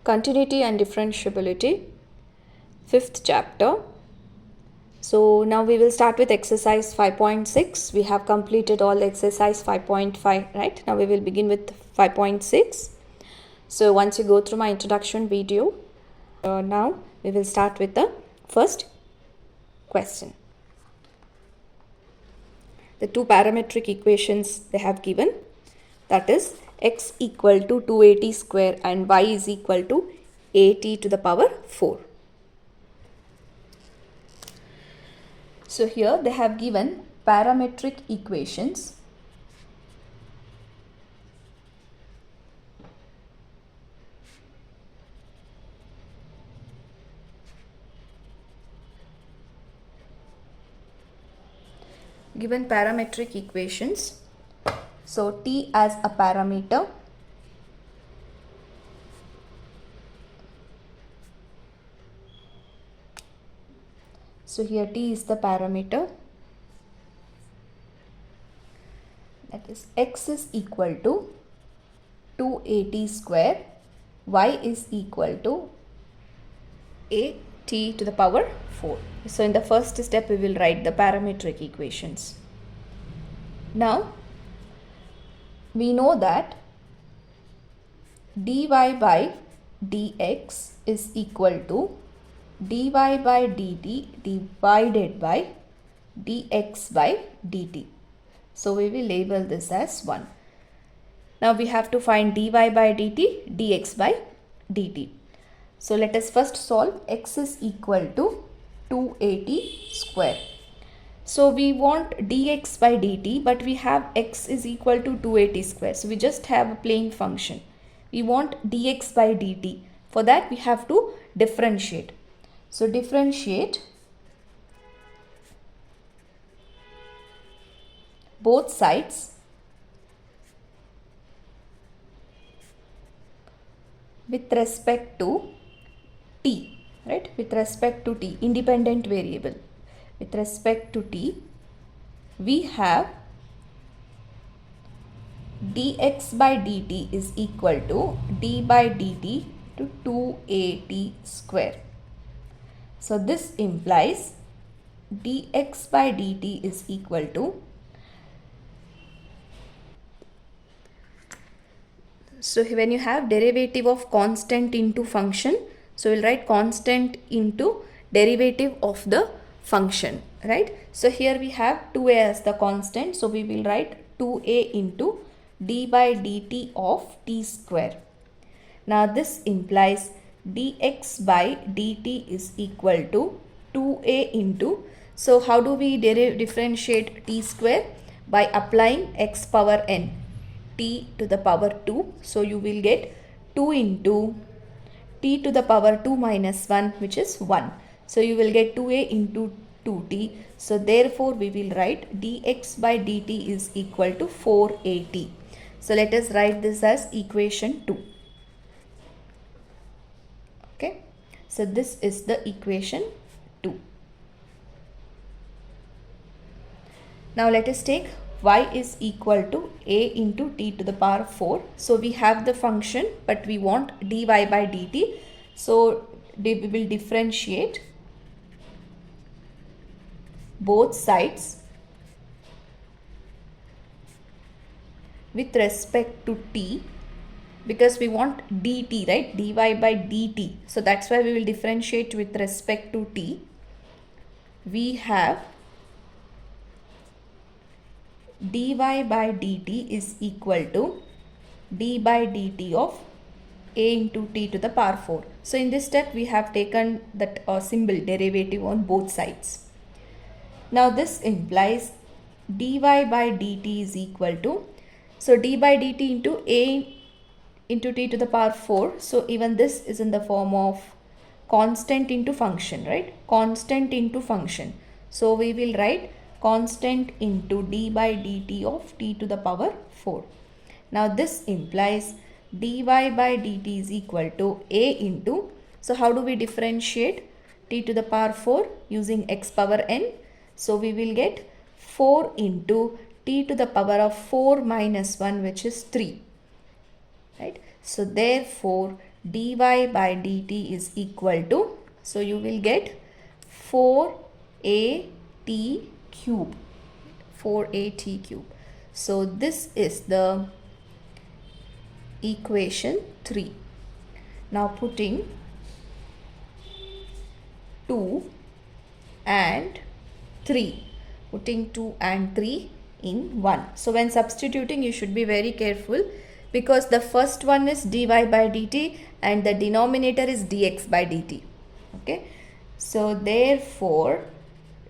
Continuity and differentiability, fifth chapter. So now we will start with exercise 5.6. We have completed all exercise 5.5, right? Now we will begin with 5.6. So once you go through my introduction video, now we will start with the first question. The two parametric equations they have given, that is x equal to 2at square and y is equal to at to the power 4. So here they have given parametric equations. Given parametric equations. So t as a parameter. So here t is the parameter. That is x is equal to 2at square, y is equal to at to the power 4. So in the first step we will write the parametric equations. Now we know that dy by dx is equal to dy by dt divided by dx by dt. So we will label this as 1. Now we have to find dy by dt, dx by dt. So let us first solve. X is equal to 2at square. So we want dx by dt, but we have x is equal to 2at square. So we just have a plain function. We want dx by dt. For that we have to differentiate. So differentiate both sides with respect to t, right? With respect to t, independent variable. With respect to t, we have dx by dt is equal to d by dt to 2at square. So this implies dx by dt is equal to, so when you have derivative of constant into function, so we'll write constant into derivative of the function, right? So here we have 2a as the constant, so we will write 2a into d by dt of t square. Now this implies dx by dt is equal to 2a into, so how do we differentiate t square? By applying x power n, t to the power 2. So you will get 2 into t to the power 2 minus 1, which is 1. So you will get 2a into 2t. So therefore we will write dx by dt is equal to 4at. So let us write this as equation 2. Okay. So this is the equation 2. Now let us take y is equal to a into t to the power 4. So we have the function, but we want dy by dt. So we will differentiate both sides with respect to t, because we want dt, right? Dy by dt. So that's why we will differentiate with respect to t. We have dy by dt is equal to d by dt of a into t to the power 4. So in this step we have taken that symbol derivative on both sides. Now this implies dy by dt is equal to, so d by dt into a into t to the power 4. So even this is in the form of constant into function, right? Constant into function. So we will write constant into d by dt of t to the power 4. Now this implies dy by dt is equal to a into, so how do we differentiate t to the power 4? Using x power n. So we will get 4 into t to the power of 4 minus 1, which is 3. Right? So therefore dy by dt is equal to, so you will get 4at cube. 4at cube. So this is the equation 3. Now putting 2 and 3. Putting 2 and 3 in 1. So when substituting, you should be very careful because the first one is dy by dt and the denominator is dx by dt. Okay. So therefore,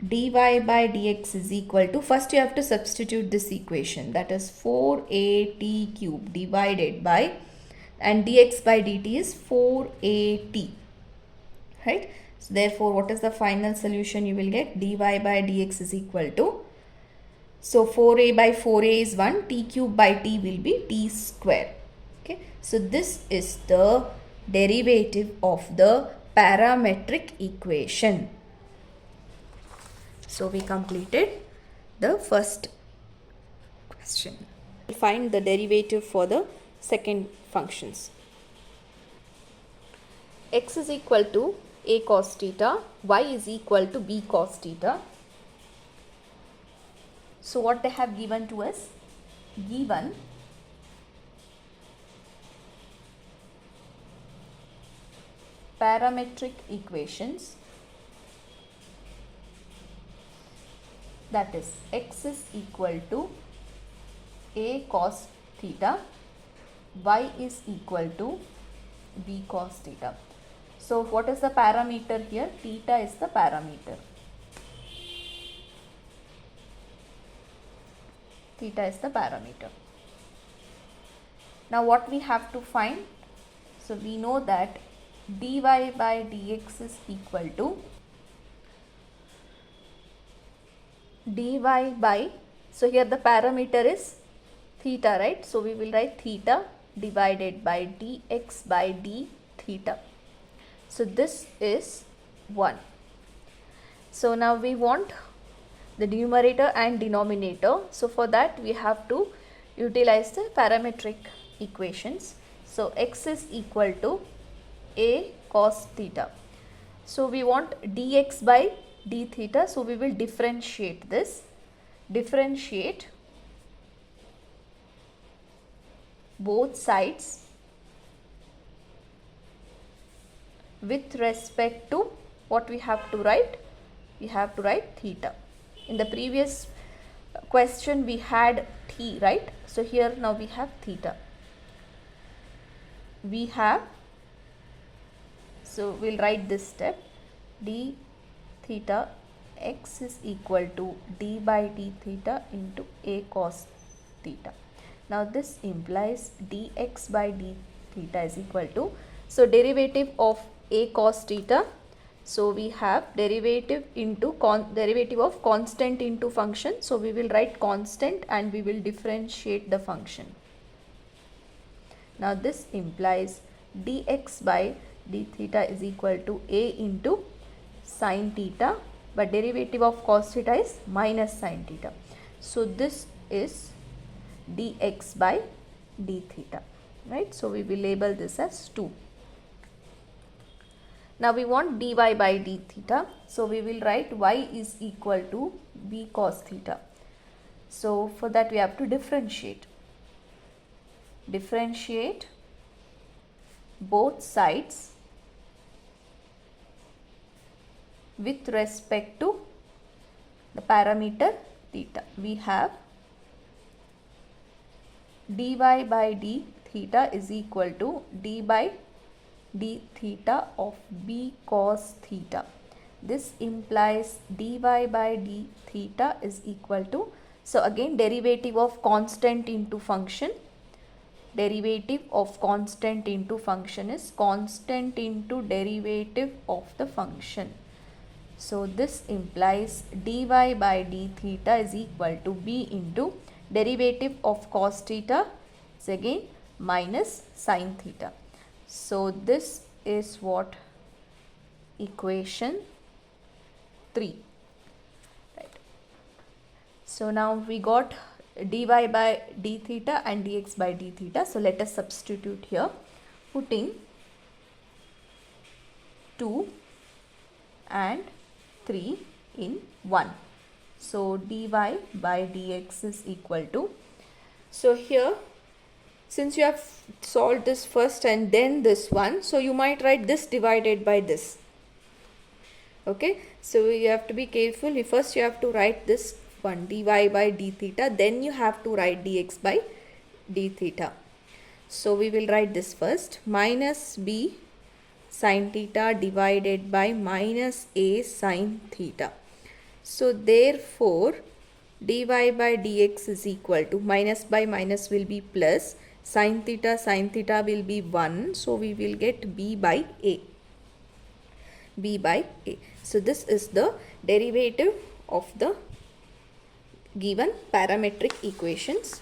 dy by dx is equal to, first you have to substitute this equation, that is 4at cube divided by, and dx by dt is 4at, right? So therefore, what is the final solution you will get? Dy by dx is equal to, so 4a by 4a is 1, t cube by t will be t square. Okay, so this is the derivative of the parametric equation. So we completed the first question. Find the derivative for the second functions. X is equal to a cos theta, y is equal to b cos theta. So what they have given to us? Given parametric equations, that is x is equal to a cos theta, y is equal to b cos theta. So what is the parameter here? Theta is the parameter. Theta is the parameter. Now what we have to find? So we know that dy by dx is equal to dy by, so here the parameter is theta, right? So we will write theta divided by dx by d theta. So this is 1. So now we want the numerator and denominator. So for that we have to utilize the parametric equations. So x is equal to a cos theta. So we want dx by d theta. So we will differentiate this. Differentiate both sides with respect to what we have to write? We have to write theta. In the previous question we had t, right? So here now we have theta. We have, so we'll write this step, d theta x is equal to d by d theta into a cos theta. Now this implies dx by d theta is equal to, so derivative of a cos theta, so we have derivative into derivative of constant into function, so we will write constant and we will differentiate the function. Now this implies dx by d theta is equal to a into sin theta, but derivative of cos theta is minus sin theta. So this is dx by d theta, right? So we will label this as 2. Now we want dy by d theta, so we will write y is equal to b cos theta. So for that we have to differentiate. Differentiate both sides with respect to the parameter theta. We have dy by d theta is equal to d by d theta of b cos theta. This implies dy by d theta is equal to, so again derivative of constant into function. Derivative of constant into function is constant into derivative of the function. So this implies dy by d theta is equal to b into derivative of cos theta is again minus sin theta. So this is what equation 3, right? So now we got dy by d theta and dx by d theta. So let us substitute here, putting 2 and 3 in 1. So dy by dx is equal to, so here since you have solved this first and then this one, so you might write this divided by this. Okay, so you have to be careful. First you have to write this one dy by d theta, then you have to write dx by d theta. So we will write this first, minus b sin theta divided by minus a sin theta. So therefore dy by dx is equal to, minus by minus will be plus, sin theta will be 1, so we will get b by a. So this is the derivative of the given parametric equations.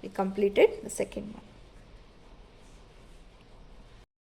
We completed the second one.